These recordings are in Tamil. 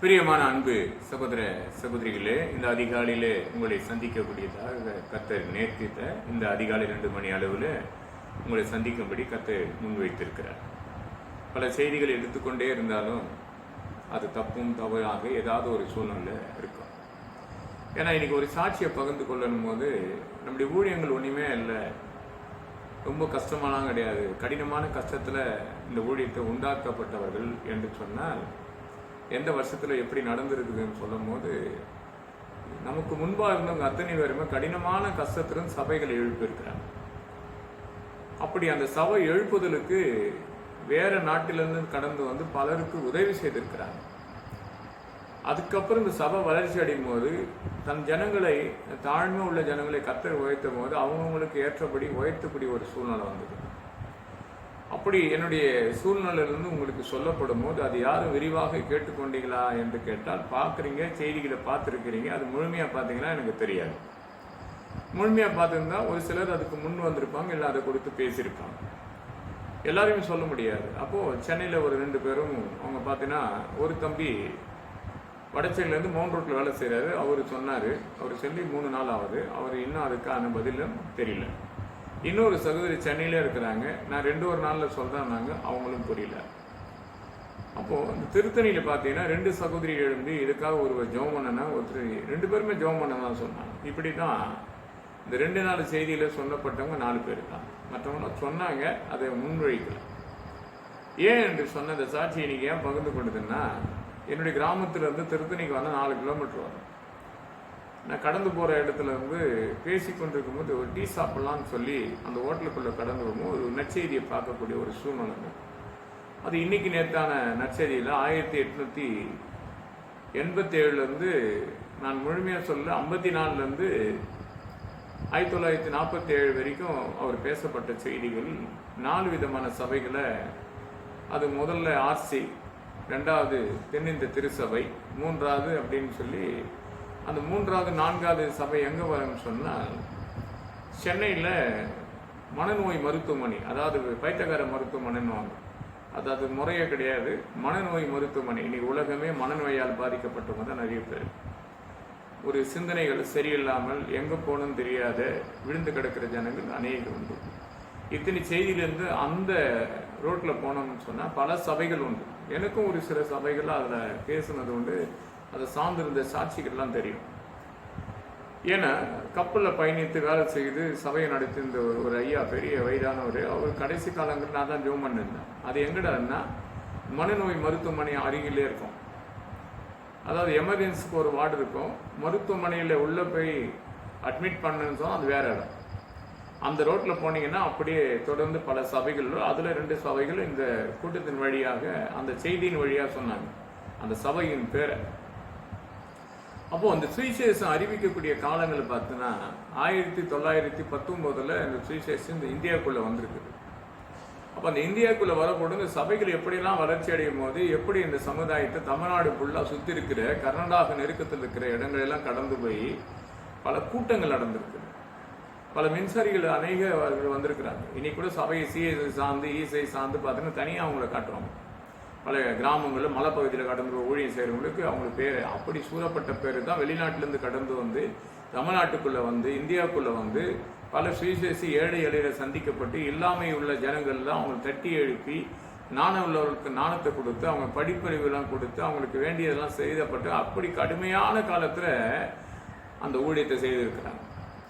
பிரியமான அன்பு சகோதர சகோதரிகளே, இந்த அதிகாலையிலே உங்களை சந்திக்கக்கூடியதாக கர்த்தர் நேர்த்தித்த இந்த அதிகாலை 2 மணி அளவில் உங்களை சந்திக்கும்படி கர்த்தர் முன்வைத்திருக்கிறார். பல செய்திகள் எடுத்துக்கொண்டே இருந்தாலும் அது தப்பும் தவறாக ஏதாவது ஒரு சூழ்நிலை இருக்கும். ஏன்னா இன்னைக்கு ஒரு சாட்சியை பகிர்ந்து கொள்ளணும் போது நம்முடைய ஊழியங்கள் ஒன்றுமே இல்லை, ரொம்ப கஷ்டமாலாம் கிடையாது, கடினமான கஷ்டத்தில் இந்த ஊழியத்தை உண்டாக்கப்பட்டவர்கள் என்று சொன்னால் எந்த வருஷத்தில் எப்படி நடந்திருக்குதுன்னு சொல்லும் போது நமக்கு முன்பாக இருந்தவங்க அத்தனை பேருமே கடினமான கஷ்டத்திலும் சபைகளை எழுப்பியிருக்கிறாங்க. அப்படி அந்த சபை எழுப்புதலுக்கு வேற நாட்டிலிருந்து கடந்து வந்து பலருக்கு உதவி செய்திருக்கிறாங்க. அதுக்கப்புறம் இந்த சபை வளர்ச்சி அடையும் போது தன் ஜனங்களை, தாழ்மை உள்ள ஜனங்களை கர்த்தர் உயர்த்தும் போது அவங்களுக்கு ஏற்றபடி உயர்த்தக்கூடிய ஒரு சூழ்நிலை வந்தது. அப்படி என்னுடைய சூழ்நிலையிலிருந்து உங்களுக்கு சொல்லப்படும் போது அது யாரும் விரிவாக கேட்டுக்கொண்டீங்களா என்று கேட்டால், பார்க்குறீங்க, செய்திகளை பார்த்துருக்கிறீங்க, அது முழுமையாக பார்த்தீங்கன்னா எனக்கு தெரியாது. முழுமையாக பார்த்துருந்தா ஒரு சிலர் அதுக்கு முன் வந்திருப்பாங்க, இல்லை அதை கொடுத்து பேசியிருப்பாங்க, எல்லாரையும் சொல்ல முடியாது. அப்போது சென்னையில் ஒரு 2 பேரும் அவங்க பார்த்தீங்கன்னா, ஒரு தம்பி வடச்சேரியிலேருந்து மவுண்ட் ரோட்டில் வேலை செய்கிறாரு. அவர் சொன்னார், அவர் சொல்லி 3 நாள் ஆகுது, அவர் இன்னும் அதுக்கான பதிலும் தெரியல. இன்னொரு சகோதரி சென்னையிலே இருக்கிறாங்க, நான் 2 நாளில் சொல்கிறேன்னாங்க, அவங்களும் புரியல. அப்போது இந்த திருத்தணியில் பார்த்தீங்கன்னா 2 சகோதரிகள் எழுந்து இதுக்காக ஒருவர் ஜெபம் பண்ணனா, ஒருத்தர் 2 பேருமே ஜெபம் பண்ண தான் சொன்னாங்க. இப்படி தான் இந்த 2 நாள் செய்தியில் சொல்லப்பட்டவங்க 4 பேர் தான். மற்றவங்க சொன்னாங்க, அதை முன்வழிக்கல. ஏன் என்று சொன்ன இந்த சாட்சி இன்னைக்கு ஏன் பகிர்ந்து கொண்டதுன்னா, என்னுடைய கிராமத்திலேருந்து திருத்தணிக்கு வந்தால் 4 கிலோமீட்டர் வரும். நான் கடந்து போகிற இடத்துல இருந்து பேசி கொண்டிருக்கும் போது ஒரு டீ சாப்பிட்லான்னு சொல்லி அந்த ஹோட்டலுக்குள்ளே கடந்து வரும்போது ஒரு நற்செய்தியை பார்க்கக்கூடிய ஒரு சூழ்நிலை. அது இன்னைக்கு நேற்றான நற்செய்தியில் 1887 நான் முழுமையாக சொல்ல 54 1947 வரைக்கும் அவர் பேசப்பட்ட செய்திகள் 4 விதமான சபைகளை, அது முதல்ல ஆர்சி, 2வது தென்னிந்திய திருச்சபை, 3வது அப்படின்னு சொல்லி அந்த 3வது 4வது சபை எங்கே வரும்னு சொன்னால் சென்னையில் மனநோய் மருத்துவமனை, அதாவது பைத்தியக்கார மருத்துவமனைன்னு வாங்க, அதாவது முறையே கிடையாது, மனநோய் மருத்துவமனை. இன்னைக்கு உலகமே மனநோயால் பாதிக்கப்பட்டவங்க தான் நிறைய பேர். ஒரு சிந்தனைகள் சரியில்லாமல் எங்கே போகணும்னு தெரியாத விழுந்து கிடக்கிற ஜனங்கள் அநேகம் உண்டு. இத்தனை செய்தியிலேருந்து அந்த ரோட்டில் போனோம்னு சொன்னால் பல சபைகள் உண்டு. எனக்கும் ஒரு சில சபைகள் அதில் பேசுனது உண்டு, அதை சார்ந்திருந்த சாட்சிகள்லாம் தெரியும். ஏன்னா கப்பலில் பயணித்து வேலை செய்து சபையை நடத்தியிருந்த ஒரு ஐயா, பெரிய வயதானவர், அவர் கடைசி காலங்களில் நான் தான் ஜோம் பண்ணிருந்தேன். அது எங்கடான்னா மனநோய் மருத்துவமனை அருகிலே இருக்கும். அதாவது எமர்ஜென்சிக்கு ஒரு வார்டு இருக்கும், மருத்துவமனையில் உள்ளே போய் அட்மிட் பண்ணணுன்னு சொன்னால் அது வேற இடம். அந்த ரோட்டில் போனீங்கன்னா அப்படியே தொடர்ந்து பல சபைகள், அதில் 2 சபைகள் இந்த கூட்டத்தின் வழியாக, அந்த செய்தியின் வழியாக சொன்னாங்க அந்த சபையின் பேரை. அப்போது அந்த சுவிசேஷம் அறிவிக்கக்கூடிய காலங்கள் பார்த்தீங்கன்னா 1919 இந்த சுவிசேஷம் இந்த இந்தியாவுக்குள்ளே வந்திருக்குது. அப்போ அந்த இந்தியாவுக்குள்ளே வரப்போது இந்த சபைகள் எப்படிலாம் வளர்ச்சி அடையும் போது, எப்படி இந்த சமுதாயத்தை தமிழ்நாடு ஃபுல்லாக சுற்றி இருக்கிற கர்நாடக நெருக்கத்தில் இருக்கிற இடங்களெல்லாம் கடந்து போய் பல கூட்டங்கள் நடந்திருக்கு. பல மின்சாரிகள் அநேகர்கள் வந்திருக்கிறாங்க. இன்னைக்கு கூட சபையை சிஎஸ்ஐ சார்ந்து, இஎஸ்ஐ சார்ந்து பார்த்தீங்கன்னா தனியாக அவங்கள காட்டுவாங்க. பல கிராமங்களில் மலைப்பகுதியில் கடந்து ஊழியம் செய்கிறவங்களுக்கு அவங்களுக்கு பேர், அப்படி சூழப்பட்ட பேர் தான் வெளிநாட்டிலேருந்து கடந்து வந்து தமிழ்நாட்டுக்குள்ளே வந்து இந்தியாவுக்குள்ளே வந்து பல சுவிசேஷி ஏழை எளியரை சந்திக்கப்பட்டு இல்லாமை உள்ள ஜனங்கள்லாம் அவங்க தட்டி எழுப்பி நாணம் உள்ளவர்களுக்கு நாணத்தை கொடுத்து அவங்க படிப்பறிவுலாம் கொடுத்து அவங்களுக்கு வேண்டியதெல்லாம் செய்தப்பட்டு அப்படி கடுமையான காலத்தில் அந்த ஊழியத்தை செய்திருக்கிறாங்க.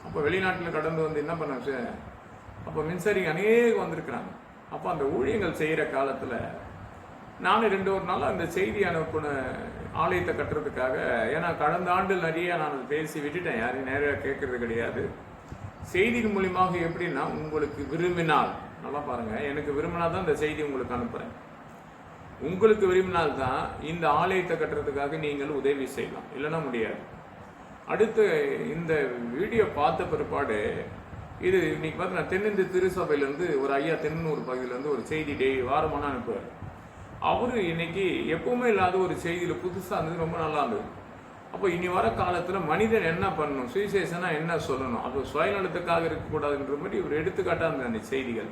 அப்போ வெளிநாட்டில் கடந்து வந்து என்ன பண்ண, அப்போ மின்சாரி அநேகம் வந்திருக்கிறாங்க. அப்போ அந்த ஊழியங்கள் செய்கிற காலத்தில் நான் 2 நாள் அந்த செய்தி அனுப்பின ஆலயத்தை கட்டுறதுக்காக, ஏன்னா கடந்த ஆண்டு நிறைய நான் பேசி விட்டுட்டேன், யாரையும் நேராக கேட்கறது கிடையாது. செய்தியின் மூலியமாக எப்படின்னா, உங்களுக்கு விரும்பினால், நல்லா பாருங்கள், எனக்கு விரும்பினா தான் இந்த செய்தி உங்களுக்கு அனுப்புகிறேன். உங்களுக்கு விரும்பினால் தான் இந்த ஆலயத்தை கட்டுறதுக்காக நீங்கள் உதவி செய்யலாம், இல்லைன்னா முடியாது. அடுத்து இந்த வீடியோ பார்த்த பிற்பாடு இது இன்னைக்கு பார்த்தீங்கன்னா தென்னிந்திய திருச்சபையிலேருந்து ஒரு ஐயா தென்னூர் பகுதியிலேருந்து ஒரு செய்தி வாரமான அனுப்புவார். அவரு இன்னைக்கு எப்பவுமே இல்லாத ஒரு செய்தியில் புதுசாக இருந்தது, ரொம்ப நல்லா இருந்தது. அப்போ இனி வர காலத்தில் மனிதன் என்ன பண்ணணும், சுவிசேஷனா என்ன சொல்லணும், அது சுயநலத்துக்காக இருக்கக்கூடாதுன்ற மாதிரி ஒரு எடுத்துக்காட்டாக இருந்தது அந்த செய்திகள்.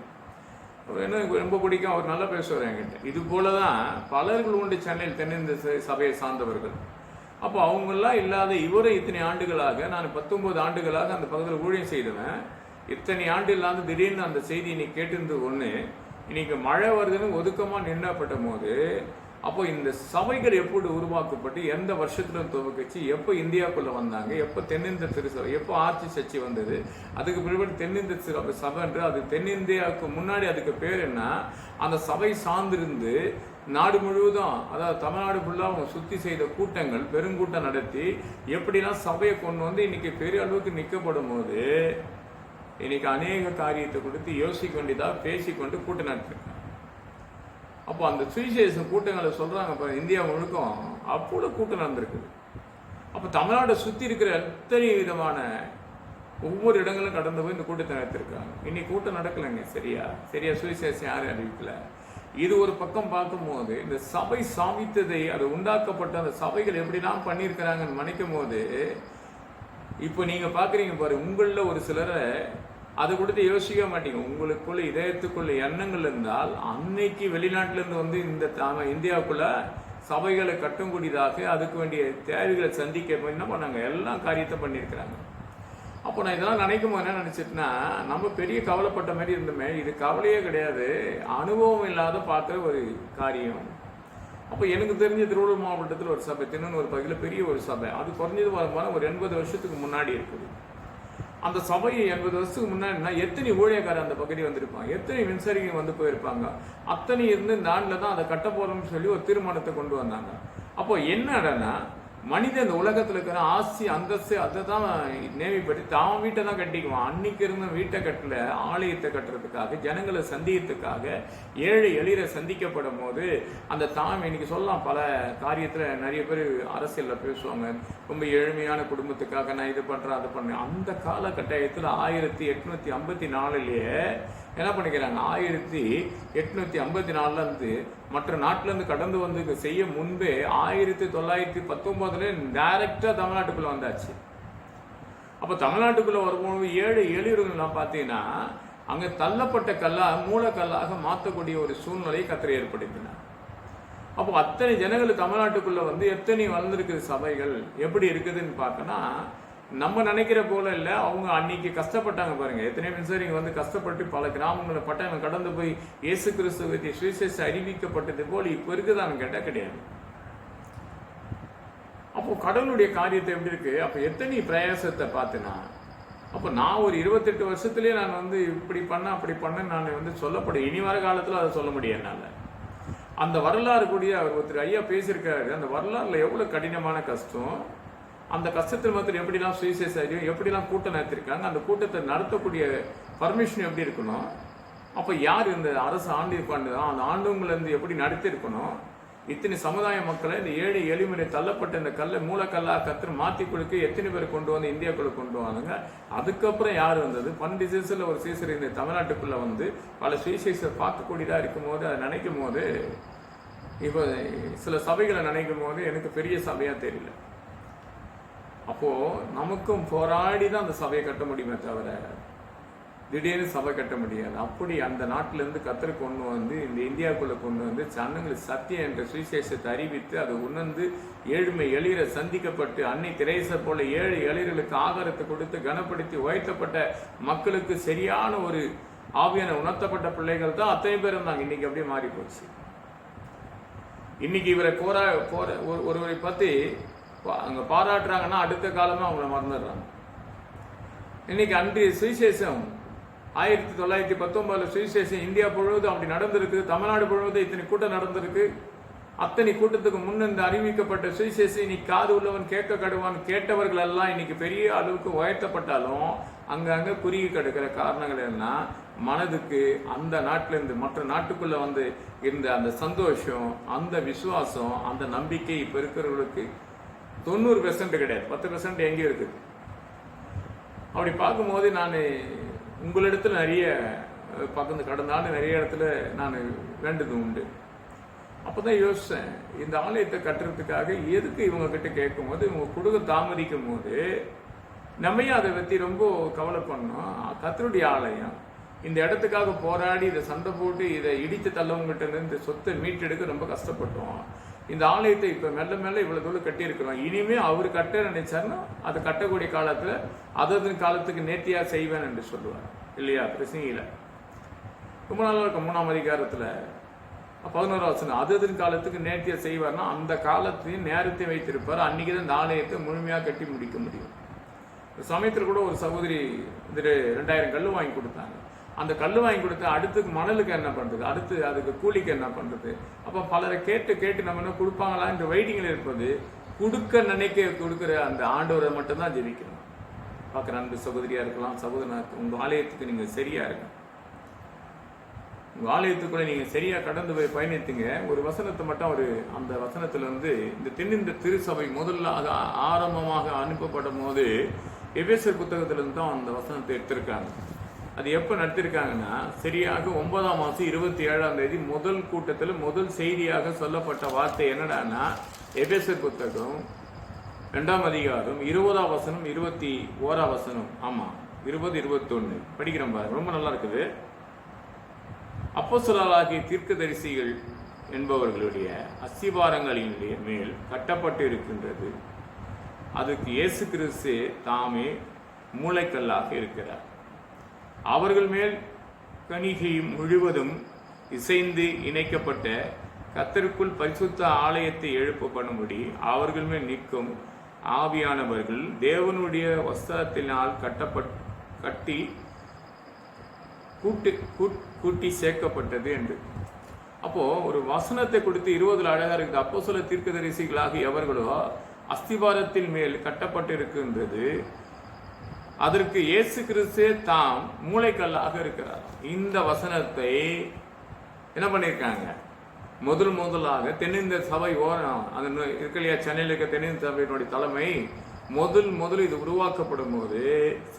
எனக்கு ரொம்ப பிடிக்கும், அவர் நல்லா பேசுவார் என்கிட்ட. இது போல தான் பலர்கள் உண்டு சென்னையில் தென்னிந்திய சபையை சார்ந்தவர்கள். அப்போ அவங்கெல்லாம் இல்லாத இவரை இத்தனை ஆண்டுகளாக, நான் 19 ஆண்டுகளாக அந்த பக்கத்தில் ஊழியம் செய்தவன், இத்தனை ஆண்டு இல்லாத திடீர்னு அந்த செய்தி இன்னைக்கு கேட்டிருந்தது ஒன்று. இன்னைக்கு மழை வருதுன்னு ஒதுக்கமாக நின்னப்பட்ட போது, அப்போ இந்த சபைகள் எப்படி உருவாக்கப்பட்டு எந்த வருஷத்துல துவக்கிச்சு, எப்போ இந்தியாவுக்குள்ள வந்தாங்க, எப்போ தென்னிந்திய திருச்சபை, எப்போ ஆட்சி சர்ச்சை வந்தது, அதுக்கு பிறகு தென்னிந்திய சபை என்று, அது தென்னிந்தியாவுக்கு முன்னாடி அதுக்கு பேர் என்ன, அந்த சபை சார்ந்திருந்து நாடு முழுவதும், அதாவது தமிழ்நாடு ஃபுல்லாக அவங்க சுற்றி செய்த கூட்டங்கள், பெருங்கூட்டம் நடத்தி எப்படிலாம் சபையை கொண்டு வந்து இன்னைக்கு பெரிய அளவுக்கு நிற்கப்படும் போது, இன்னைக்கு அநேக காரியத்தை கொடுத்து யோசிக்க வேண்டியதாக பேசிக்கொண்டு கூட்டம் நடத்திருக்காங்க. அப்போ அந்த சுவிசேஷம் கூட்டங்களை சொல்றாங்க பாருங்க, இந்தியா முழுக்கும் அப்போது கூட்டம் நடந்திருக்குது. அப்போ தமிழ்நாட்டை சுற்றி இருக்கிற எத்தனை விதமான ஒவ்வொரு இடங்களும் கடந்து போய் இந்த கூட்டத்தை நடத்திருக்காங்க. இன்னைக்கு கூட்டம் நடக்கலைங்க. சரியா சுவிசேஷம் யாரும் அறிவிக்கல. இது ஒரு பக்கம் பார்க்கும்போது, இந்த சபை சாமித்ததை, அது உண்டாக்கப்பட்ட அந்த சபைகள் எப்படிலாம் பண்ணியிருக்கிறாங்கன்னு நினைக்கும் போது, இப்போ நீங்க பாக்குறீங்க பாரு, உங்களில் ஒரு சிலரை அதை கொடுத்து யோசிக்க மாட்டீங்க. உங்களுக்குள்ள இதயத்துக்குள்ள எண்ணங்கள் இருந்தால், அன்னைக்கு வெளிநாட்டிலிருந்து வந்து இந்த இந்தியாவுக்குள்ள சபைகளை கட்டுக்கூடியதாக, அதுக்கு வேண்டிய தேவைகளை சந்திக்க என்ன பண்ணாங்க, எல்லா காரியத்தை பண்ணியிருக்கிறாங்க. அப்போ நான் இதெல்லாம் நினைக்கும் போது என்ன நினைச்சிட்டுனா, நம்ம பெரிய கவலைப்பட்ட மாதிரி இருந்தோமே, இது கவலையே கிடையாது, அனுபவம் இல்லாத பார்க்குற ஒரு காரியம். அப்போ எனக்கு தெரிஞ்ச திருவள்ளூர் மாவட்டத்தில் ஒரு சபை, தின்னு ஒரு பகுதியில் பெரிய ஒரு சபை, அது குறைஞ்சது வருமானம் ஒரு 80 வருஷத்துக்கு முன்னாடி இருக்குது. அந்த சபை 80 வருஷத்துக்கு முன்னாடினா எத்தனை ஊழியக்காரர் அந்த பகுதி வந்திருப்பாங்க, எத்தனை மின்சாரிகள் வந்து போயிருப்பாங்க, அத்தனை இருந்து இந்த ஆண்டில் தான் அதை கட்ட போறோம்னு சொல்லி ஒரு தீர்மானத்தை கொண்டு வந்தாங்க. அப்போ என்னடனா, மனிதன் இந்த உலகத்தில் இருக்கிற ஆசி அந்தஸ்து அதை தான் நேமிப்படி தான் வீட்டை தான் கட்டிக்குவான். அன்னைக்கு இருந்த வீட்டை கட்டல, ஆலயத்தை கட்டுறதுக்காக, ஜனங்களை சந்திக்கிறதுக்காக, ஏழை எளிர சந்திக்கப்படும் போது அந்த தாம் இன்னைக்கு சொல்லலாம், பல காரியத்தில் நிறைய பேர் அரசியலில் பேசுவாங்க, ரொம்ப ஏழ்மையான குடும்பத்துக்காக நான் இது பண்ணுறேன் அதை பண்ணேன். அந்த காலகட்டத்தில் 1854 என்ன பண்ணிக்கிறாங்க, 1854 இருந்து மற்ற நாட்டில இருந்து கடந்து வந்து செய்ய முன்பே 1919 டைரக்டா தமிழ்நாட்டுக்குள்ள வந்தாச்சு. அப்ப தமிழ்நாட்டுக்குள்ள வரும்போது ஏழை எளியவர்கள்லாம் பார்த்தீங்கன்னா, அங்க தள்ளப்பட்ட கல்லா மூலக்கல்லாக மாற்றக்கூடிய ஒரு சூழ்நிலை கத்திர ஏற்படுத்தினார். அப்போ அத்தனை ஜனங்கள் தமிழ்நாட்டுக்குள்ள வந்து எத்தனை வளர்ந்துருக்குது சபைகள் எப்படி இருக்குதுன்னு பார்க்கனா, நம்ம நினைக்கிற போல இல்லை. அவங்க அன்னைக்கு கஷ்டப்பட்டாங்க பாருங்க, எத்தனை மின்சாரிங்க வந்து கஷ்டப்பட்டு பல கிராமங்களை பட்டாங்க கடந்து போய் இயேசு கிறிஸ்துவத்தை சுவிசேஷம் அறிவிக்கப்பட்டது போல இப்போ இருக்குதான்னு கேட்டால் கிடையாது. அப்போ கடவுளுடைய காரியத்தை எப்படி இருக்கு, அப்போ எத்தனை பிரயாசத்தை பார்த்தினா, அப்போ நான் ஒரு 28 வருஷத்துலேயே நான் வந்து இப்படி பண்ண அப்படி பண்ண நான் வந்து சொல்லப்படும். இனி வர காலத்தில் அதை சொல்ல முடியும் என்னால். அந்த வரலாறு கூடிய அவர் ஒருத்தர் ஐயா பேசியிருக்காரு, அந்த வரலாறுல எவ்வளோ கடினமான கஷ்டம், அந்த கஷ்டத்தில் மாத்திரம் எப்படிலாம் சுவிசேஷம் எப்படிலாம் கூட்டம் நடத்திருக்காங்க, அந்த கூட்டத்தை நடத்தக்கூடிய பர்மிஷன் எப்படி இருக்கணும், அப்போ யார் இந்த அரசு ஆண்டு அந்த ஆண்டுங்கள்லேருந்து எப்படி நடத்திருக்கணும், இத்தனை சமுதாய மக்களை இந்த ஏழை எளிமுறை தள்ளப்பட்ட இந்த கல்லை மூலக்கல்லாக கத்திர மாற்றி கொடுக்க எத்தனை பேர் கொண்டு வந்து இந்தியாவுக்குள்ள கொண்டு வந்தாங்க. அதுக்கப்புறம் யார் வந்தது, 12 சீசரில் ஒரு சீசர் இந்த தமிழ்நாட்டுக்குள்ள வந்து பல சுவிசேஷத்தை பார்க்கக்கூடியதாக இருக்கும் போது, அதை நினைக்கும் போது, இப்போ சில சபைகளை நினைக்கும் போது எனக்கு பெரிய சபையா தெரியல. அப்போ நமக்கும் போராடி தான் அந்த சபையை கட்ட முடியுமே தவிர திடீர்னு சபை கட்ட முடியாது. அப்படி அந்த நாட்டிலேருந்து கத்தரை கொண்டு வந்து இந்த இந்தியாவுக்குள்ள கொண்டு வந்து ஜனங்களுக்கு சத்தியம் என்ற சுவிசேஷத்தை அறிவித்து அதை உணர்ந்து ஏழ்மை எளிர சந்திக்கப்பட்டு அன்னை திரேசா போல ஏழை எளிர்களுக்கு ஆகாரத்தை கொடுத்து கனப்படுத்தி உயர்த்தப்பட்ட மக்களுக்கு சரியான ஒரு ஆவியான உணர்த்தப்பட்ட பிள்ளைகள் தான் அத்தனை பேர் இருந்தாங்க. இன்னைக்கு அப்படியே மாறி போச்சு. இன்னைக்கு இவரை ஒருவரை பற்றி அங்கே பாராட்டுறாங்கன்னா அடுத்த காலமாக அவங்கள மறந்துடுறாங்க. இன்னைக்கு அன்றைய சுவிசேஷம் 1919 சுவிசேஷம் இந்தியா முழுவதும் அப்படி நடந்திருக்கு. தமிழ்நாடு முழுவதும் இத்தனை கூட்டம் நடந்திருக்கு. அத்தனை கூட்டத்துக்கு முன்ன இந்த அறிவிக்கப்பட்ட சுவிசேஷம் இன்னைக்கு காது உள்ளவன் கேட்க கடுவான் கேட்டவர்கள் எல்லாம் இன்னைக்கு பெரிய அளவுக்கு உயர்த்தப்பட்டாலும் அங்கங்க குறுகி கிடக்கிற காரணங்கள் என்ன, மனதுக்கு அந்த நாட்டிலிருந்து மற்ற நாட்டுக்குள்ள வந்து இருந்த அந்த சந்தோஷம், அந்த விசுவாசம், அந்த நம்பிக்கை இப்ப இருக்கிறவர்களுக்கு 90% கிடையாது, 10% எங்கேயும் இருக்குது. அப்படி பார்க்கும்போது நான் உங்களிடத்துல நிறைய பக்கத்து கடந்த ஆண்டு நிறைய இடத்துல நான் வேண்டது உண்டு. அப்போதான் யோசித்தேன், இந்த ஆலயத்தை கட்டுறதுக்காக எதுக்கு இவங்க கிட்ட கேட்கும் போது இவங்க கொடுக்க தாமதிக்கும் போது நம்மையும் அதை பற்றி ரொம்ப கவலை பண்ணோம். கர்த்தருடைய ஆலயம் இந்த இடத்துக்காக போராடி இதை சண்டை போட்டு இதை இடித்து தள்ளவங்ககிட்ட இருந்து இந்த சொத்தை மீட்டெடுக்க ரொம்ப கஷ்டப்பட்டோம். இந்த ஆலயத்தை இப்போ மெல்ல மெல்ல இவ்வளோ தூரம் கட்டியிருக்கிறோம். இனிமேல் அவர் கட்ட நினைச்சாருன்னா அது கட்டக்கூடிய காலத்தில் அதது காலத்துக்கு நேர்த்தியாக செய்வேன் என்று சொல்லுவார் இல்லையா? பிரசங்கியில் ரொம்ப நாளாக இருக்கும் 3ஆம் அதிகாரத்தில் 11ஆம் வசனம். அதது காலத்துக்கு நேர்த்தியாக செய்வார்னா அந்த காலத்தையும் நேரத்தை வைத்திருப்பார். அன்றைக்கி தான் இந்த ஆலயத்தை முழுமையாக கட்டி முடிக்க முடியும். சமயத்தில் கூட ஒரு சகோதரி 2000 கல் வாங்கி கொடுத்தாங்க. அந்த கல் வாங்கி கொடுத்து அடுத்துக்கு மணலுக்கு என்ன பண்ணுறது, அடுத்து அதுக்கு கூலிக்கு என்ன பண்ணுறது. அப்போ பலரை கேட்டு நம்ம என்ன கொடுப்பாங்களா என்ற வெயிட்டிங்கில் இருப்பது. கொடுக்குற அந்த ஆண்டவரை மட்டும்தான் ஜெபிக்கணும். பார்க்குற அன்பு சகோதரியாக இருக்கலாம், சகோதரனாக உங்கள் ஆலயத்துக்கு நீங்கள் சரியாக இருங்க. உங்கள் ஆலயத்துக்குள்ளே நீங்கள் சரியாக கடந்து போய் பயணித்துங்க. ஒரு வசனத்தை மட்டும் அந்த வசனத்தில் இந்த தென்னிந்திய திருச்சபை முதல்ல அது ஆரம்பமாக அனுப்பப்படும் போது எபேசியர் புத்தகத்திலிருந்து தான் அந்த வசனத்தை எடுத்திருக்காங்க. அது எப்போ நடத்திருக்காங்கன்னா சரியாக 9ஆம் மாதம் 27ஆம் தேதி முதல் கூட்டத்தில் முதல் செய்தியாக சொல்லப்பட்ட வார்த்தை என்னடான்னா எபேசியர் புத்தகம் 2ஆம் அதிகாரம் 20ஆம் வசனம் 21ஆம் வசனம். ஆமாம் 20, 21 படிக்கிறோம் பாருங்க, ரொம்ப நல்லா இருக்குது. அப்போஸ்தலராகிய தீர்க்கதரிசிகள் என்பவர்களுடைய அஸ்திபாரங்களின் மேல் கட்டப்பட்டு இருக்கின்றது. அதுக்கு இயேசு கிறிஸ்து தாமே மூளைக்கல்லாக இருக்கிறார். அவர்கள் மேல் கணிகையும் முழுவதும் இசைந்து இணைக்கப்பட்ட கர்த்தருக்குள் பரிசுத்த ஆலயத்தை எழுப்பப்படும்படி அவர்கள் மேல் நிற்கும் ஆவியானவர்கள் தேவனுடைய வஸ்திரத்தினால் கட்டி கூட்டி சேர்க்கப்பட்டது என்று. அப்போ ஒரு வசனத்தை கொடுத்து 20 அழகா இருக்குது. அப்போஸ்தல தீர்க்கதரிசிகளாக எவர்களோ அஸ்திபாரத்தின் மேல் கட்டப்பட்டு இருக்கின்றது. அதற்கு இயேசு கிறிஸ்து தாம் மூளைக்கல்லாக இருக்கிறார். இந்த வசனத்தை என்ன பண்ணியிருக்காங்க? முதலாக தென்னிந்திய சபை அது இருக்கலையா, சென்னையில் இருக்க தென்னிந்திய சபையினுடைய தலைமை முதல் இது உருவாக்கப்படும் போது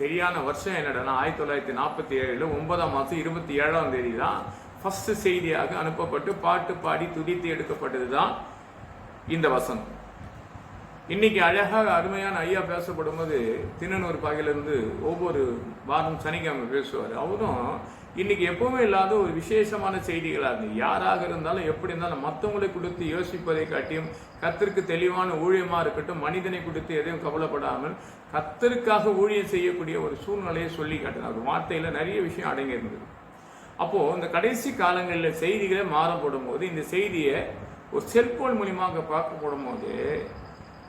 சரியான வருஷம் என்னடனா 1947 9ஆம் மாதம் 27ஆம் தேதி தான் ஃபர்ஸ்ட் செய்தியாக அனுப்பப்பட்டு பாட்டு பாடி துதித்து எடுக்கப்பட்டது தான் இந்த வசனம். இன்னைக்கு அழகாக அருமையான ஐயா பேசப்படும் போது திண்ணனூர் பாகையிலிருந்து ஒவ்வொரு வாரம் சனிக்கிழமை பேசுவார். அவரும் இன்னைக்கு எப்பவுமே இல்லாத ஒரு விசேஷமான செய்திகளாக இருந்து யாராக இருந்தாலும் எப்படி இருந்தாலும் மற்றவங்களை கொடுத்து யோசிப்பதை காட்டியும் கர்த்தருக்கு தெளிவான ஊழியமாக இருக்கட்டும், மனிதனை கொடுத்து எதையும் கவலைப்படாமல் கர்த்தருக்காக ஊழியம் செய்யக்கூடிய ஒரு சூழ்நிலையை சொல்லி காட்டினார். ஒரு வார்த்தையில் நிறைய விஷயம் அடங்கி இருந்தது. அப்போது இந்த கடைசி காலங்களில் செய்திகளை மாறப்படும் போது இந்த செய்தியை ஒரு செல்போன் மூலியமாக பார்க்கப்படும் போது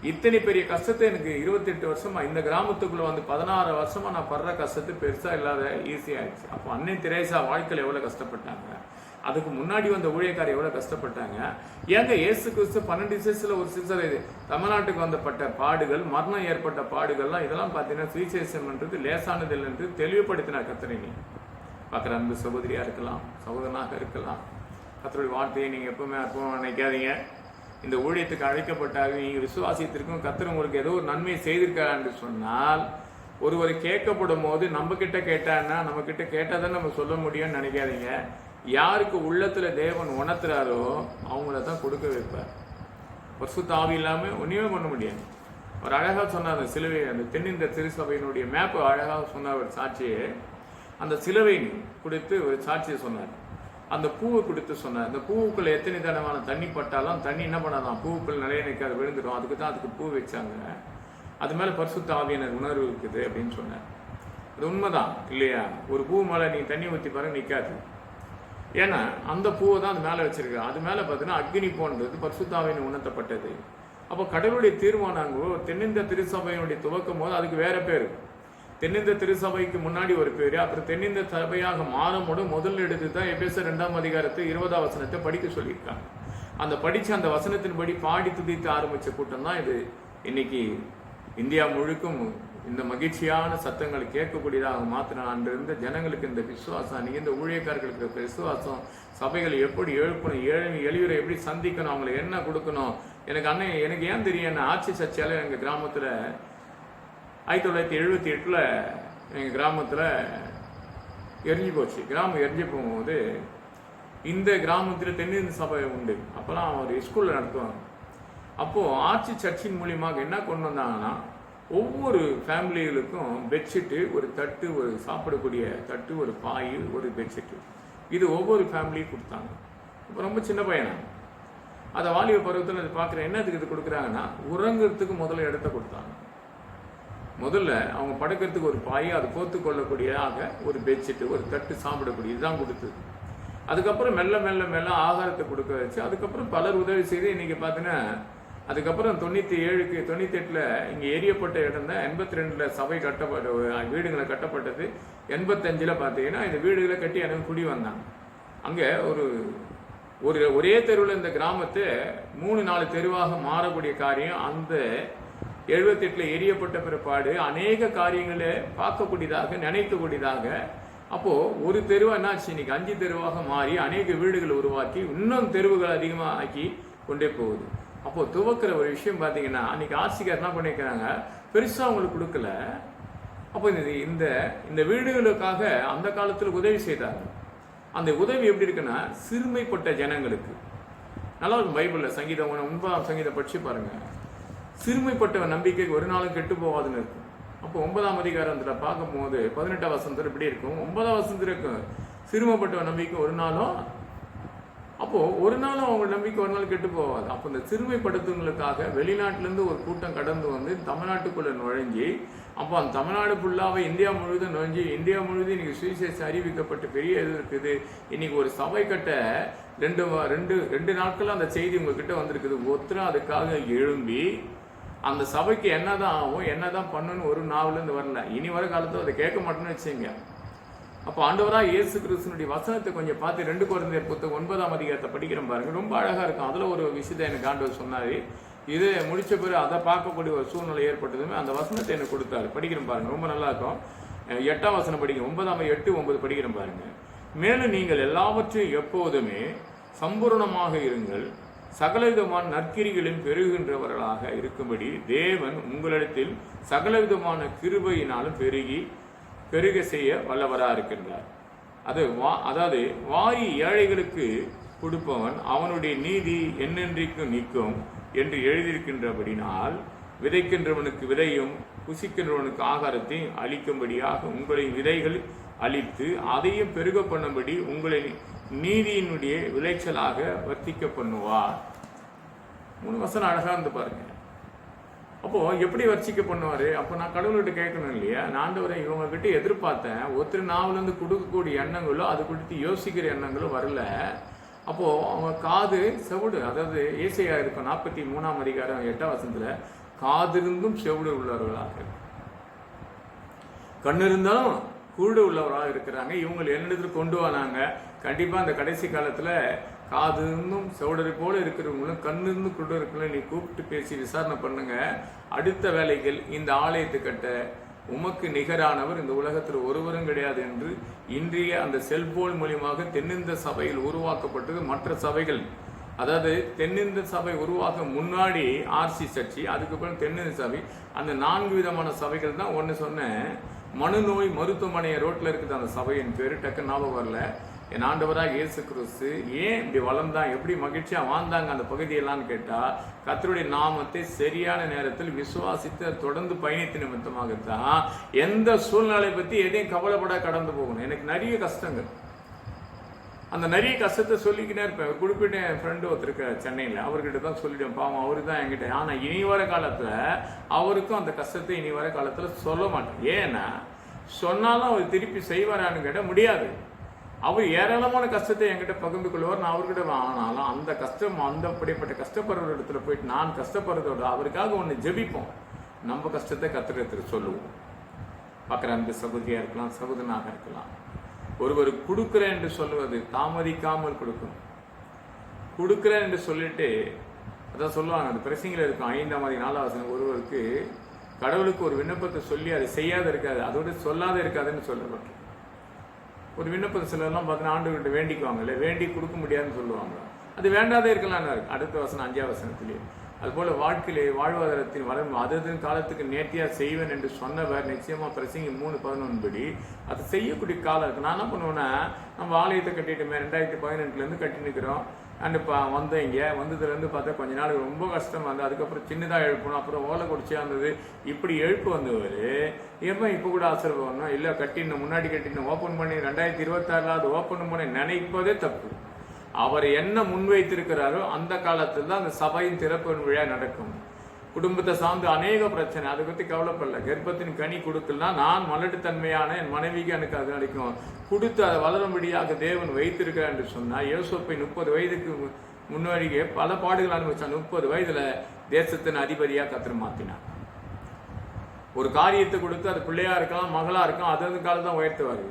இத்தனை பெரிய கஷ்டத்தை எனக்கு 28 வருஷமா இந்த கிராமத்துக்குள்ள 16 வருஷமா நான் படுற கஷ்டத்தை பெருசா இல்லாத ஈஸியாகிடுச்சு. அப்போ அன்னை தெரேசா வாழ்க்கையில் எவ்வளவு கஷ்டப்பட்டாங்க, அதுக்கு முன்னாடி வந்த ஊழியக்காரர் எவ்வளவு கஷ்டப்பட்டாங்க. ஏங்க இயேசு கிறிஸ்து 12 சிசுல ஒரு சிசர் தமிழ்நாட்டுக்கு வந்தப்பட்ட பாடுகள், மரணம் ஏற்பட்ட பாடுகள்லாம் இதெல்லாம் பார்த்தீங்கன்னா சுவிசேஷம் என்றது லேசானதில் என்று தெளிவுபடுத்தினார் கர்த்தரை. பார்க்குற அன்பு சகோதரியா இருக்கலாம், சகோதரனாக இருக்கலாம், கர்த்தருடைய வார்த்தையை நீங்க எப்பவுமே அற்புதமாக நினைக்காதீங்க. இந்த ஊழியத்துக்கு அழைக்கப்பட்டாக நீங்கள் விசுவாசித்திருக்கும் கர்த்தர் உங்களுக்கு ஏதோ ஒரு நன்மை செய்திருக்காரு என்று சொன்னால் ஒருவர் கேட்கப்படும் போது நம்ம கிட்ட கேட்டான்னா நம்ம கிட்ட கேட்டாதான் நம்ம சொல்ல முடியும்னு நினைக்காதீங்க. யாருக்கு உள்ளத்துல தேவன் உணர்த்துறாரோ அவங்கள தான் கொடுக்க வைப்பார். பரிசுத்த ஆவி இல்லாமல் ஒன்றுமே பண்ண முடியாது. ஒரு அழகாக சொன்னார் அந்த சிலுவை, அந்த தென்னிந்திய திருச்சபையினுடைய மேப்பு அழகாக சொன்னார் ஒரு சாட்சியை. அந்த சிலுவை கொடுத்து ஒரு சாட்சியை சொன்னார். அந்த பூவை கொடுத்து சொன்னார். அந்த பூவுக்குள்ள எத்தனை தடமான தண்ணி பட்டாலும் தண்ணி என்ன பண்ணலாம், பூவுக்குள் நிலைய நிற்காது, விழுந்துடும். அதுக்கு தான் அதுக்கு பூ வச்சாங்க. அது மேலே பரிசுத்த ஆவியினர் உணர்வு இருக்குது அப்படின்னு சொன்னார். அது உண்மைதான் இல்லையா? ஒரு பூ மேலே நீ தண்ணி ஊற்றி பாருங்க நிற்காது. ஏன்னா அந்த பூவை தான் அது மேலே வச்சிருக்கு. அது மேலே பார்த்தீங்கன்னா அக்னி போன்றது பரிசுத்த ஆவியினர் உணர்த்தப்பட்டது. அப்போ கடவுளுடைய தீர்மானங்களோ தென்னிந்திய திருச்சபையினுடைய துவக்கும் போது அதுக்கு வேற பேர். தென்னிந்திய திருச்சபைக்கு முன்னாடி ஒரு பேரு, அப்புறம் தென்னிந்திய சபையாக மாறும்போது முதல் எடுத்து தான் எபேசியர் 2ஆம் அதிகாரத்தை 20ஆம் வசனத்தை படிக்க சொல்லியிருக்காங்க. அந்த படிச்சு அந்த வசனத்தின்படி பாடி துதித்து ஆரம்பிச்ச கூட்டம் தான் இது. இன்னைக்கு இந்தியா முழுக்கும் இந்த மகிழ்ச்சியான சத்தங்களை கேட்கக்கூடியதாக மாத்தின அன்றிருந்த ஜனங்களுக்கு இந்த விசுவாசம், நீங்க இந்த ஊழியக்காரர்களுக்கு விசுவாசம், சபைகளை எப்படி எழுப்பணும், எளிவரை எப்படி சந்திக்கணும், அவங்களுக்கு என்ன கொடுக்கணும். எனக்கு ஏன் தெரியும், ஆட்சி சர்ச்சையால எங்கள் கிராமத்தில் 1978 எங்கள் கிராமத்தில் எரிஞ்சு போச்சு. கிராமம் எரிஞ்சு போகும்போது இந்த கிராமத்தில் தென்னிந்திய சபை உண்டு. அப்போலாம் ஒரு ஸ்கூலில் நடத்துவாங்க. அப்போது ஆட்சி சர்ச்சின் மூலியமாக என்ன கொண்டு வந்தாங்கன்னா ஒவ்வொரு ஃபேமிலிகளுக்கும் பெட்ஷீட்டு, ஒரு தட்டு, ஒரு சாப்பிடக்கூடிய தட்டு, ஒரு பாய், ஒரு பெட்ஷீட்டு, இது ஒவ்வொரு ஃபேமிலியும் கொடுத்தாங்க. இப்போ ரொம்ப சின்ன பையனா அதை வாலிப பருவத்தில் அது பார்க்குறேன். என்னத்துக்கு இது கொடுக்குறாங்கன்னா, உறங்குறதுக்கு முதல்ல இடத்த கொடுத்தாங்க. முதல்ல அவங்க படுக்கிறதுக்கு ஒரு பாய், அது போர்த்து கொள்ளக்கூடியதாக ஒரு பெட்ஷீட்டு, ஒரு தட்டு, சாப்பிடக்கூடிய இதுதான் கொடுத்தது. அதுக்கப்புறம் மெல்ல மெல்ல மெல்ல ஆகாரத்தை கொடுக்க வச்சு, அதுக்கப்புறம் பலர் உதவி செய்து இன்னைக்கு பார்த்தீங்கன்னா, அதுக்கப்புறம் 97க்கு 98ல் இங்கே எரியப்பட்ட இடம் தான். 82ல் சபை கட்டப்பட்ட வீடுகளை கட்டப்பட்டது. 85ல் பார்த்தீங்கன்னா இந்த வீடுகளை கட்டி எனக்கு குடி வந்தாங்க. அங்கே ஒரே தெருவில் இந்த கிராமத்தை 3-4 தெருவாக மாறக்கூடிய காரியம் அந்த 78ல் எரியப்பட்ட பிற்பாடு அநேக காரியங்களை பார்க்கக்கூடியதாக, நினைக்கக்கூடியதாக. அப்போ ஒரு தெருவா என்னாச்சு, இன்னைக்கு 5 தெருவாக மாறி அநேக வீடுகளை உருவாக்கி இன்னும் தெருவுகள் அதிகமாக ஆக்கி கொண்டே போகுது. அப்போ துவக்கிற ஒரு விஷயம் பார்த்தீங்கன்னா, அன்னைக்கு ஆட்சிக்கார் என்ன பண்ணிக்கிறாங்க, பெருசா அவங்களுக்கு கொடுக்கல. அப்போ இந்த இந்த வீடுகளுக்காக அந்த காலத்தில் உதவி செய்தாங்க. அந்த உதவி எப்படி இருக்குன்னா, சிறுமைப்பட்ட ஜனங்களுக்கு. நல்லா இருக்கும். பைபிளில் சங்கீதம் 9ஆம் சங்கீதம் படிச்சு பாருங்க. சிறுமைப்பட்டவன் நம்பிக்கை ஒரு நாளும் கெட்டு போகாதுன்னு இருக்கும். அப்போ 9ஆம் அதிகாரத்தில் பார்க்கும்போது 18ஆம் வசனத்தில் இப்படி இருக்கும். 9ஆம் வசனத்தில் இருக்கும், சிறுமைப்பட்டவன் நம்பிக்கை ஒரு நாளும், அப்போ ஒரு நாளும் அவங்க நம்பிக்கை ஒரு நாள் கெட்டு போகாது. அப்போ இந்த சிறுமைப்படுத்துவங்களுக்காக வெளிநாட்டிலேருந்து ஒரு கூட்டம் கடந்து வந்து தமிழ்நாட்டுக்குள்ள நுழைஞ்சி, அப்போ அந்த தமிழ்நாடு ஃபுல்லாவே இந்தியா முழுவதும் நுழைஞ்சி, இந்தியா முழுவதும் இன்னைக்கு சுவிசேஷம் அறிவிக்கப்பட்டு பெரிய இது இருக்குது. இன்னைக்கு ஒரு சபை கட்ட ரெண்டு நாட்கள் அந்த செய்தி உங்ககிட்ட வந்திருக்குது. ஒருத்தரும் அதுக்காக எழும்பி அந்த சபைக்கு என்னதான் ஆகும், என்னதான் பண்ணணும்னு ஒரு நாவலேருந்து வரல. இனி வர காலத்தில் அதை கேட்க மாட்டேன்னு வச்சுங்க. அப்போ ஆண்டவராக இயேசு கிறிஸ்துனுடைய வசனத்தை கொஞ்சம் பார்த்து 2 கொரிந்தியர் புத்தகம் 9ஆம் அதிகாரத்தை படிக்கிறேன் பாருங்க. ரொம்ப அழகா இருக்கும். அதுல ஒரு விஷயத்தை எனக்கு ஆண்டவர் சொன்னாரு. இது முடிச்ச பிறகு அதை பார்க்கக்கூடிய ஒரு சூழ்நிலை ஏற்பட்டதுமே அந்த வசனத்தை எனக்கு கொடுத்தாரு. படிக்கிறேன் பாருங்க, ரொம்ப நல்லா இருக்கும். 8ஆம் வசனம் படிக்கிறேன். 8-9 படிக்கிறேன் பாருங்க. மேலும் நீங்கள் எல்லாவற்றையும் எப்போதுமே சம்பூர்ணமாக இருங்கள், சகலவிதமான நற்கிரிகளிலும் பெருகின்றவர்களாக இருக்கும்படி தேவன் உங்களிடத்தில் சகலவிதமான கிருபையினாலும் பெருக செய்ய வல்லவராக இருக்கின்றார். அதாவது வாரி ஏழைகளுக்கு கொடுப்பவன் அவனுடைய நீதி என்னென்றைக்கும் நிற்கும் என்று எழுதியிருக்கின்றபடினால், விதைக்கின்றவனுக்கு விதையும் புசிக்கின்றவனுக்கு ஆகாரத்தையும் அளிக்கும்படியாக உங்களை விதைகள் அளித்து அதையும் பெருக பண்ணும்படி உங்களை நீதியினுடைய விளைச்சலாக வர்த்திக்க பண்ணுவார். 3 வசனம் அழகா இருந்து பாருங்க. அப்போ எப்படி வர்ச்சிக்க பண்ணுவாரு? அப்போ நான் கடவுள்கிட்ட கேட்கணும் இல்லையா, நான் ஆண்டவரை இவங்க கிட்ட எதிர்பார்த்தேன். ஒருத்தர் நாவலேருந்து கொடுக்கக்கூடிய எண்ணங்களோ அது குறித்து யோசிக்கிற எண்ணங்களோ வரல. அப்போ அவங்க காது செவிடு, அதாவது ஏசையா இருக்கும் 43ஆம் அதிகாரம் 8ஆம் வசனத்துல, காதிருந்தும் செவிடு உள்ளவர்களாக, கண்ணு இருந்தாலும் குருடு உள்ளவராக இருக்கிறாங்க. இவங்க என்னிடத்துல கொண்டு வராங்க. கண்டிப்பா அந்த கடைசி காலத்துல காது இருந்தும் செவிடரை போல இருக்கிறவங்களும் கண்ணு இருந்து குருடு இருக்கிறவங்களும் நீ கூப்பிட்டு பேசி விசாரணை பண்ணுங்க. அடுத்த வேலைகள் இந்த ஆலயத்தை கட்ட உமக்கு நிகரானவர் இந்த உலகத்தில் ஒருவரும் கிடையாது என்று இன்றைய அந்த செல்போன் மூலியமாக தென்னிந்திய சபையில் உருவாக்கப்பட்டது. மற்ற சபைகள், அதாவது தென்னிந்திய சபை உருவாக்க முன்னாடி ஆர்சி சர்ச்சி, அதுக்கப்புறம் தென்னிந்திய சபை, அந்த 4 விதமான சபைகள் தான். ஒன்று சொன்னேன், மனுநோய் மருத்துவமனை ரோட்ல இருக்குது அந்த சபையின் பேரு, டக்கு ஞாபகம் வரல. என் ஆண்டவராக இயேசு கிறிஸ்து ஏன் இப்படி வளர்ந்தான், எப்படி மகிழ்ச்சியா வாழ்ந்தாங்க அந்த பகுதியெல்லாம் கேட்டா, கர்த்தருடைய நாமத்தை சரியான நேரத்தில் விசுவாசித்து தொடர்ந்து பயணித்த நிமித்தமாகத்தான். எந்த சூழ்நிலை பத்தி எதையும் கவலைப்பட கடந்து போகணும். எனக்கு நிறைய கஷ்டங்கள், அந்த நிறைய கஷ்டத்தை சொல்லிக்கிட்டே இருப்பேன். குறிப்பிட்ட என் ஃப்ரெண்டு ஒருத்தருக்கு சென்னையில், அவர்கிட்ட தான் சொல்லிட்டேன். பாவம் அவரு தான் என்கிட்ட. ஆனா இனி வர காலத்துல அவருக்கும் அந்த கஷ்டத்தை இனி வர காலத்துல சொல்ல மாட்டேன். ஏன்னா சொன்னாலும் அவர் திருப்பி செய்வாரான்னு கேட்ட முடியாது. அவர் ஏராளமான கஷ்டத்தை என்கிட்ட பகிர்ந்து கொள்வார், நான் அவர்கிட்ட. ஆனாலும் அந்த கஷ்டம், அந்த அப்படிப்பட்ட கஷ்டப்படுற இடத்துல போயிட்டு நான் கஷ்டப்படுறதோட அவருக்காக ஒன்று ஜெபிப்போம். நம்ம கஷ்டத்தை கத்திரத்தில் சொல்லுவோம். பார்க்குற அந்த சகோதரியா இருக்கலாம், சகோதரனாக இருக்கலாம். ஒருவர் கொடுக்குறேன் என்று சொல்லுவது தாமதிக்காமல் கொடுக்கணும். கொடுக்குறேன் என்று சொல்லிட்டு அதான் சொல்லுவாங்க, அந்த பிரசங்கில இருக்கும் 5ஆம் அதிகாரம் 4ஆம் வசனம், ஒருவருக்கு கடவுளுக்கு ஒரு விண்ணப்பத்தை சொல்லி அதை செய்யாத இருக்காது, அதோட சொல்லாத இருக்காதுன்னு சொல்லப்பட்டு. ஒரு விண்ணப்பத்தை சிலர்லாம் பார்த்தீங்கன்னா ஆண்டுகிட்ட வேண்டிக்குவாங்க, இல்லை வேண்டி கொடுக்க முடியாதுன்னு சொல்லுவாங்க. அது வேண்டாதே இருக்கலாம்னு இருக்கு. அடுத்த வசனம் 5ஆம் வசனத்திலேயே அதுபோல வாழ்க்கையிலே வாழ்வாதாரத்தின் வளரும் அதன் காலத்துக்கு நேர்த்தியா செய்வேன் என்று சொன்னவர் நிச்சயமா பிரசங்கி 3:11 படி அதை செய்யக்கூடிய காலம் இருக்கு. நான் என்ன பண்ணுவேன்னா, நம்ம ஆலயத்தை கட்டிட்டுமே 2018 கட்டி நிற்கிறோம். அண்ட் இப்போ வந்தேன் இங்கே வந்ததுலேருந்து பார்த்தா கொஞ்ச நாள் ரொம்ப கஷ்டமாக இருந்தது. அதுக்கப்புறம் சின்னதாக எழுப்பணும், அப்புறம் ஓலை குடிச்சியாக இருந்தது. இப்படி எழுப்பு வந்தவர் எப்போ இப்போ கூட ஆசிரியர் வரணும் இல்லை கட்டிடணும், முன்னாடி கட்டிடணும், ஓப்பன் பண்ணி 2026 அது ஓப்பன் பண்ணி நினைப்பதே தப்பு. அவர் என்ன முன்வைத்திருக்கிறாரோ அந்த காலத்தில் தான் அந்த சபையின் திறப்பு விழா நடக்கும். குடும்பத்தை சார்ந்து அநேக பிரச்சனை, அதை பற்றி கவலைப்படல. கர்ப்பத்தின் கனி கொடுக்கலாம், நான் மலட்டுத்தன்மையான என் மனைவிக்கு எனக்கு அது அளிக்கும் கொடுத்து அதை வளரும்படியாக தேவன் வைத்திருக்கிறார் என்று சொன்னால், யோசேப்பை 30 வயதுக்கு முன்னாடியே பல பாடுகள் அனுபவிச்சான். 30 வயதுல தேசத்தின் அதிபதியாக கர்த்தர் மாற்றினார். ஒரு காரியத்தை கொடுத்து அது பிள்ளையா இருக்கலாம், மகளா இருக்கலாம், அது காலம் தான் உயர்த்துவாரு.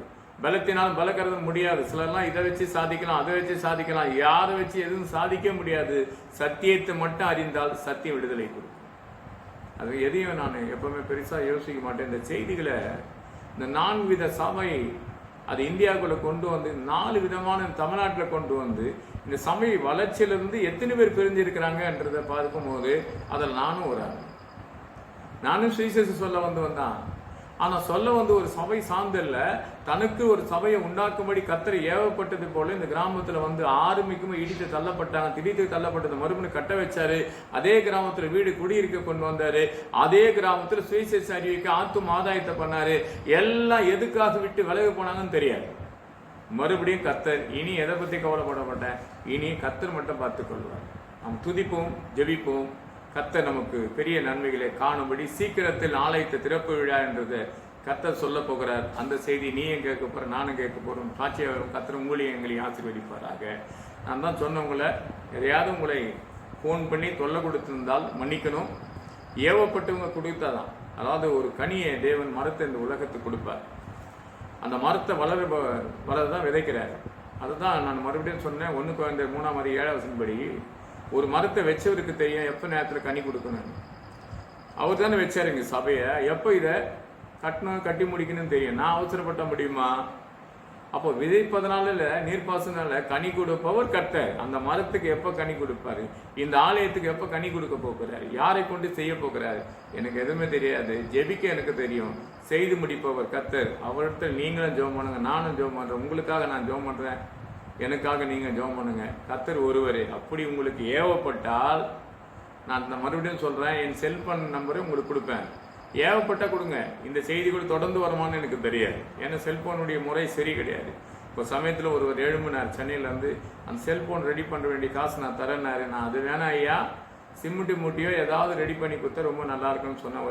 பலத்தினால் பலக்கிறது முடியாது. சிலர்லாம் இதை வச்சு சாதிக்கலாம், அதை வச்சு சாதிக்கலாம், யாரை வச்சு எதுவும் சாதிக்க முடியாது. சத்தியத்தை மட்டும் அறிந்தால் சத்தியம் விடுதலை கொடுக்கும். அது எதையும் நான் எப்பவுமே பெருசா யோசிக்க மாட்டேன். இந்த செய்திகளை இந்த 4 வித சபை அது இந்தியாவுக்குள்ள கொண்டு வந்து 4 விதமான தமிழ்நாட்டில் கொண்டு வந்து இந்த சபை வளர்ச்சியிலிருந்து எத்தனை பேர் பிரிஞ்சிருக்கிறாங்கன்றதை பார்க்கும்போது அதில் நானும் ஒரு ஆள். நானும் சுவிசேஷம் சொல்ல வந்தான். ஆனால் சொல்ல வந்து ஒரு சபை சார்ந்தில்ல, தனக்கு ஒரு சபையை உண்டாக்கும்படி கர்த்தர் ஏவப்பட்டது போல இந்த கிராமத்தில் வந்து ஆரம்பிக்கும் இடித்து தள்ளப்பட்டாங்க. திடீர்த்து தள்ளப்பட்டது மறுபடியும் கட்ட வச்சாரு. அதே கிராமத்தில் வீடு குடியிருக்க கொண்டு வந்தாரு. அதே கிராமத்தில் சுவிசேஷ அறிவிக்க ஆத்தும் ஆதாயத்தை பண்ணாரு. எல்லாம் எதுக்காக விட்டு விலகி போனாங்கன்னு தெரியாது. மறுபடியும் கர்த்தர் இனி எதை பற்றி கவலைப்பட மாட்டேன், இனி கர்த்தர் மட்டும் பார்த்துக் கொள்வார். நாம் துதிப்போம், ஜெபிப்போம். கர்த்தர் நமக்கு பெரிய நன்மைகளை காணும்படி சீக்கிரத்தில் ஆலயத்தை திறப்பு விழா என்றதை கர்த்தர் சொல்ல போகிறார். அந்த செய்தி நீயும் கேட்க போற, நானும் கேட்க போறோம். சாட்சியாக வரும். கர்த்தர் உங்களையும் எங்களையும் ஆசீர்வதிப்பாராக. நான் தான் சொன்னவங்களை எதையாவது உங்களை ஃபோன் பண்ணி தொல்லை கொடுத்திருந்தால் மன்னிக்கணும். ஏவப்பட்டவங்க கொடுத்தாதான். அதாவது ஒரு கனியை தேவன் மரத்தை இந்த உலகத்துக்கு கொடுப்பார். அந்த மரத்தை வளரதான் விதைக்கிறார். அதுதான் நான் மறுபடியும் சொன்னேன். 1 Corinthians 3:7 ஒரு மரத்தை வச்சவருக்கு தெரியும் எப்போ நேரத்தில் கனி கொடுக்கணும். அவர் தானே வச்சாருங்க சபையை. எப்போ இதை கட்டணும் கட்டி முடிக்கணும்னு தெரியும். நான் அவசரப்பட்ட முடியுமா? அப்போ விதைப்பதனால இல்லை, நீர்ப்பாசனால கனி கொடுப்பவர் கர்த்தர். அந்த மரத்துக்கு எப்போ கனி கொடுப்பாரு, இந்த ஆலயத்துக்கு எப்போ கனி கொடுக்க போகிறாரு, யாரை கொண்டு செய்ய போகிறாரு எனக்கு எதுவுமே தெரியாது. ஜெபிக்க எனக்கு தெரியும். செய்து முடிப்பவர் கர்த்தர். அவர்கிட்ட நீங்களும் ஜெபம் பண்ணுங்க, நானும் ஜெபம் பண்ணுறேன். உங்களுக்காக நான் ஜெபம் பண்ணுறேன், எனக்காக நீங்கள் ஜெபம் பண்ணுங்க. கர்த்தர் ஒருவரே. அப்படி உங்களுக்கு ஏவப்பட்டால், நான் மறுபடியும் சொல்கிறேன், என் செல்போன் நம்பரை உங்களுக்கு கொடுப்பேன். ஏவப்பட்ட கொடுங்க. இந்த செய்தி கூட தொடர்ந்து வருமானு எனக்கு தெரியாது. ஏன்னா செல்போனுடைய முறை சரி கிடையாது. இப்போ சமயத்தில் ஒருவர் எழும்பினார் சென்னையிலேருந்து, அந்த செல்போன் ரெடி பண்ண வேண்டிய காசு நான் தரேன்னாரு. நான் அது வேணாம் ஐயா, சிம்முட்டி மூட்டியோ ஏதாவது ரெடி பண்ணி கொடுத்தா ரொம்ப நல்லா இருக்குன்னு சொன்ன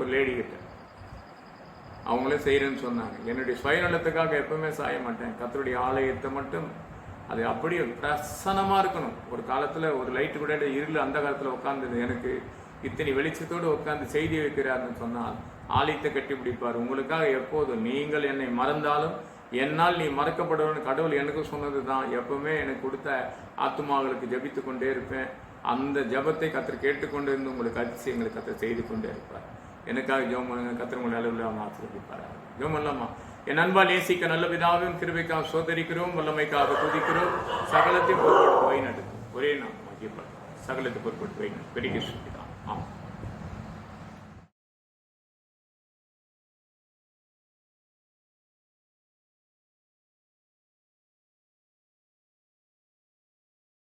ஒரு லேடி கிட்ட அவங்களே செய்கிறேன்னு சொன்னாங்க. என்னுடைய சுயநலத்துக்காக எப்பவுமே சாய மாட்டேன். கர்த்தருடைய ஆலயத்தை மட்டும் அது அப்படியே பிரசனமாக இருக்கணும். ஒரு காலத்தில் ஒரு லைட்டு கூட இருள் அந்த காலத்தில் உட்காந்துது. எனக்கு இத்தனை வெளிச்சத்தோடு உட்காந்து செய்தி வைக்கிறாருன்னு சொன்னால் ஆலயத்தை கட்டி பிடிப்பார். உங்களுக்காக எப்போதும் நீங்கள் என்னை மறந்தாலும் என்னால் நீ மறக்கப்படுவன்னு கடவுள் எனக்கு சொன்னது தான். எப்பவுமே எனக்கு கொடுத்த ஆத்துமாக்களுக்கு ஜபித்து கொண்டே இருப்பேன். அந்த ஜபத்தை கர்த்தர் கேட்டுக்கொண்டு இருந்து உங்களுக்கு அதிசயங்களை கர்த்தர் செய்து கொண்டே இருப்பார். எனக்காக ஜெபம் பண்ணுங்க. கர்த்தர் உங்களை அளவில் ஆசீர்வதிப்பார். ஜெபம் பண்ணலாமா? என் அன்பால் நேசிக்க நல்ல பிதாவின் கிருபைக்காக சோதரிக்கிறோம், வல்லமைக்காக துதிக்கிறோம். சகலத்தை பொறுப்பட்டு வை நடக்கும். ஒரே நாம் மகிழ்ப்படும். சகலத்தை பொறுப்பட்டு வை பெரிய ஆமாம்.